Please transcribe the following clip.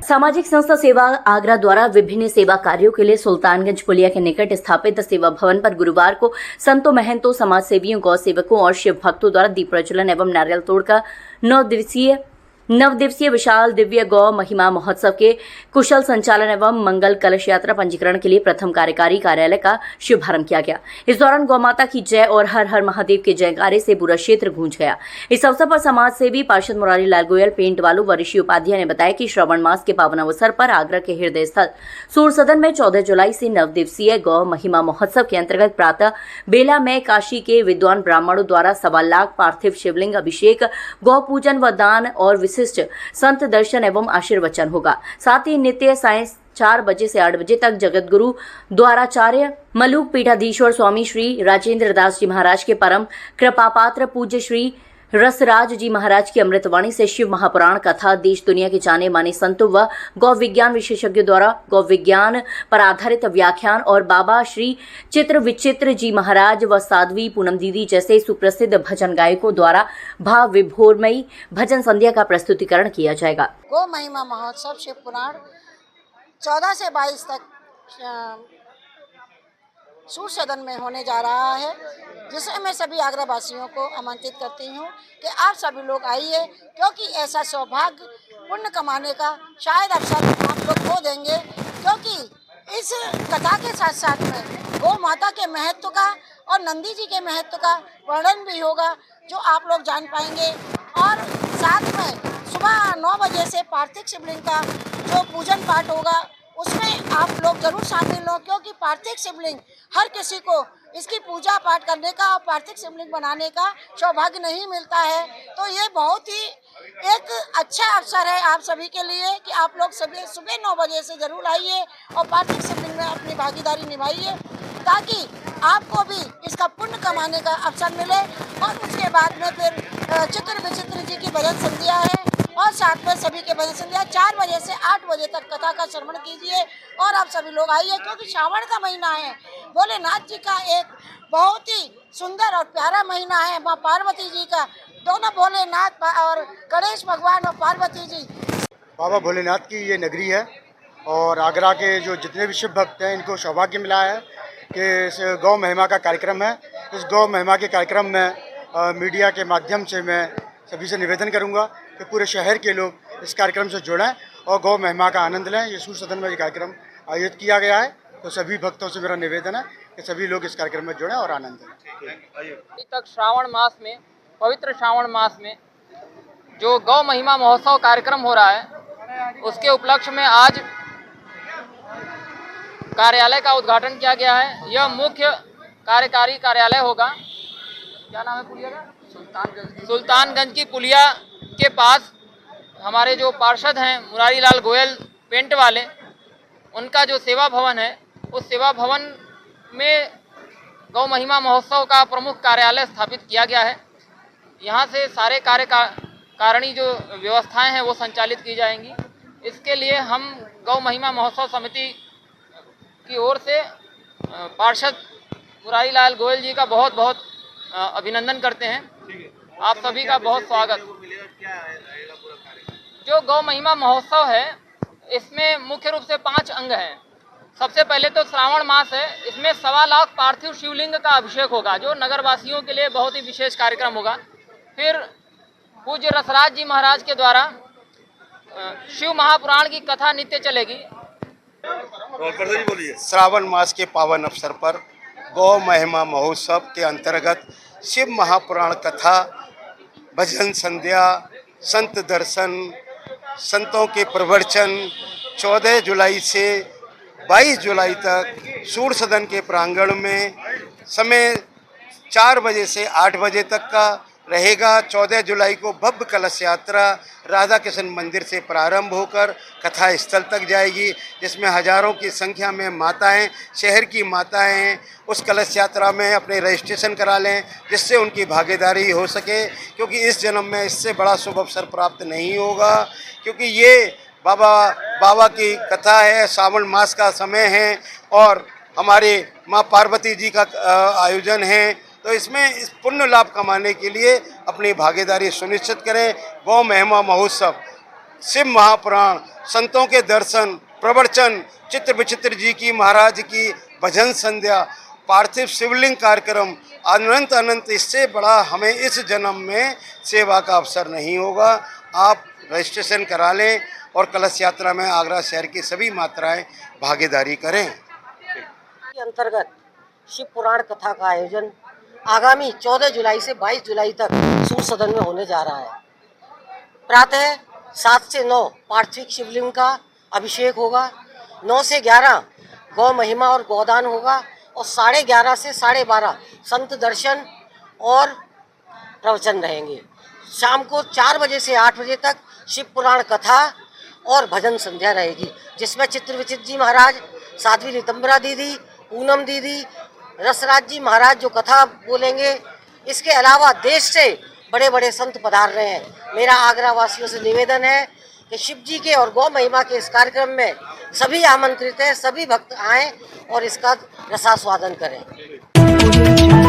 सामाजिक संस्था सेवा आगरा द्वारा विभिन्न सेवा कार्यों के लिए सुल्तानगंज पुलिया के निकट स्थापित सेवा भवन पर गुरुवार को संतों, महंतों, समाज सेवियों, गौ सेवकों और शिव भक्तों द्वारा दीप प्रज्वलन एवं नारियल तोड़ का नव दिवसीय विशाल दिव्य गौ महिमा महोत्सव के कुशल संचालन एवं मंगल कलश यात्रा पंजीकरण के लिए प्रथम कार्यकारी कार्यालय का शुभारंभ किया गया। इस दौरान गौ माता की जय और हर हर महादेव के जयकारे से पूरा क्षेत्र गूंज गया। इस अवसर पर समाज सेवी पार्षद मुरारी लाल गोयल, पेंट वालों व ऋषि उपाध्याय ने बताया कि श्रावण मास के पावन अवसर पर आगरा के हृदय स्थल सूर सदन में 14 जुलाई से नव दिवसीय गौ महिमा महोत्सव के अंतर्गत प्रातः बेला में काशी के विद्वान ब्राह्मणों द्वारा 1.25 लाख पार्थिव शिवलिंग अभिषेक, गौ पूजन व दान और विशिष्ट संत दर्शन एवं आशीर्वचन होगा। साथ ही नित्य सायं 4 बजे से 8 बजे तक जगतगुरु द्वाराचार्य मलुक पीठाधीश्वर स्वामी श्री राजेंद्र दास जी महाराज के परम कृपापात्र पूज्य श्री रसराज जी महाराज की अमृतवाणी से शिव महापुराण कथा, देश दुनिया के जाने माने संतों व गौ विज्ञान विशेषज्ञों द्वारा गौ विज्ञान पर आधारित व्याख्यान और बाबा श्री चित्र विचित्र जी महाराज व साध्वी पूनम दीदी जैसे सुप्रसिद्ध भजन गायकों द्वारा भाव विभोरमयी भजन संध्या का प्रस्तुतिकरण किया जाएगा। गौ महिमा महोत्सव शिव पुराण 14 से 22 तक सूर सदन में होने जा रहा है, जिसमें मैं सभी आगरा वासियों को आमंत्रित करती हूँ कि आप सभी लोग आइए, क्योंकि ऐसा सौभाग्य पुण्य कमाने का शायद अवसर आप लोग खो देंगे, क्योंकि इस कथा के साथ साथ में गौ माता के महत्व का और नंदी जी के महत्व का वर्णन भी होगा, जो आप लोग जान पाएंगे। और साथ में सुबह 9 बजे से पार्थिव शिवलिंग का जो पूजन पाठ होगा, उसमें आप लोग जरूर शामिल हो, क्योंकि पार्थिव शिवलिंग हर किसी को इसकी पूजा पाठ करने का और पार्थिव शिवलिंग बनाने का सौभाग्य नहीं मिलता है। तो ये बहुत ही एक अच्छा अवसर है आप सभी के लिए कि आप लोग सभी सुबह 9 बजे से जरूर आइए और पार्थिव शिवलिंग में अपनी भागीदारी निभाइए, ताकि आपको भी इसका पुण्य कमाने का अवसर मिले। और उसके बाद में फिर चित्र विचित्र जी की भजन संध्या है और साथ में सभी के भजन संध्या 4 बजे से 8 बजे तक कथा का श्रवण कीजिए। और आप सभी लोग आइए, क्योंकि श्रावण का महीना है, भोलेनाथ जी का एक बहुत ही सुंदर और प्यारा महीना है। माँ पार्वती जी का, दोनों भोलेनाथ और गणेश भगवान और पार्वती जी। बाबा भोलेनाथ की ये नगरी है और आगरा के जो जितने भी शिव भक्त हैं, इनको सौभाग्य मिला है कि इस गौ महिमा का कार्यक्रम है। इस गौ महिमा के कार्यक्रम में मीडिया के माध्यम से मैं सभी से निवेदन करूंगा कि पूरे शहर के लोग इस कार्यक्रम से जुड़ें और गौ महिमा का आनंद लें। ये सूर सदन में ये कार्यक्रम आयोजित किया गया है, तो सभी भक्तों से मेरा निवेदन है कि सभी लोग इस कार्यक्रम में जुड़ें और आनंद लें। अभी तक श्रावण मास में, पवित्र श्रावण मास में जो गौ महिमा महोत्सव कार्यक्रम हो रहा है, उसके उपलक्ष्य में आज कार्यालय का उद्घाटन किया गया है। यह मुख्य कार्यकारी कार्यालय होगा। क्या नाम है पुलिया का? सुल्तानगंज की पुलिया के पास हमारे जो पार्षद हैं मुरारी लाल गोयल, पेंट वाले, उनका जो सेवा भवन है, उस सेवा भवन में गौ महिमा महोत्सव का प्रमुख कार्यालय स्थापित किया गया है। यहाँ से सारे कार्यकारिणी जो व्यवस्थाएं हैं वो संचालित की जाएंगी। इसके लिए हम गौ महिमा महोत्सव समिति की ओर से पार्षद मुरारी लाल गोयल जी का बहुत बहुत अभिनंदन करते हैं। आप सभी का बहुत स्वागत। जो गौ महिमा महोत्सव है, इसमें मुख्य रूप से 5 अंग हैं। सबसे पहले तो श्रावण मास है, इसमें 1.25 लाख पार्थिव शिवलिंग का अभिषेक होगा, जो नगरवासियों के लिए बहुत ही विशेष कार्यक्रम होगा। फिर पूज्य रसराज जी महाराज के द्वारा शिव महापुराण की कथा नित्य चलेगी। श्रावण मास के पावन अवसर पर गौ महिमा महोत्सव के अंतर्गत शिव महापुराण कथा, भजन संध्या, संत दर्शन, संतों के प्रवचन 14 जुलाई से 22 जुलाई तक सूर सदन के प्रांगण में समय 4 बजे से 8 बजे तक का रहेगा। 14 जुलाई को भव्य कलश यात्रा राधा कृष्ण मंदिर से प्रारंभ होकर कथा स्थल तक जाएगी, जिसमें हजारों की संख्या में माताएं, शहर की माताएं उस कलश यात्रा में अपने रजिस्ट्रेशन करा लें, जिससे उनकी भागीदारी हो सके, क्योंकि इस जन्म में इससे बड़ा शुभ अवसर प्राप्त नहीं होगा। क्योंकि ये बाबा की कथा है, श्रावण मास का समय है और हमारे माँ पार्वती जी का आयोजन है, तो इसमें इस पुण्य लाभ कमाने के लिए अपनी भागीदारी सुनिश्चित करें। गौ महिमा महोत्सव शिव महापुराण संतों के दर्शन, प्रवचन, चित्र विचित्र जी की, महाराज की भजन संध्या, पार्थिव शिवलिंग कार्यक्रम, अनंत अनंत, इससे बड़ा हमें इस जन्म में सेवा का अवसर नहीं होगा। आप रजिस्ट्रेशन करा लें और कलश यात्रा में आगरा शहर की सभी मात्राएं भागीदारी करें। के अंतर्गत शिव पुराण कथा का आयोजन आगामी 14 जुलाई से 22 जुलाई तक सूर्य सदन में होने जा रहा है। प्रातः 7 से 9 पार्थिव शिवलिंग का अभिषेक होगा, 9 से 11 गौ महिमा और गोदान होगा और 11:30 से 12:30 संत दर्शन और प्रवचन रहेंगे। शाम को 4 बजे से 8 बजे तक शिव पुराण कथा और भजन संध्या रहेगी, जिसमें चित्र विचित्र जी महाराज, साध्वी नितंबरा दीदी, पूनम दीदी, रसराज जी महाराज जो कथा बोलेंगे। इसके अलावा देश से बड़े बड़े संत पधार रहे हैं। मेरा आगरा वासियों से निवेदन है कि शिव जी के और गौ महिमा के इस कार्यक्रम में सभी आमंत्रित हैं, सभी भक्त आएं और इसका रसास्वादन करें।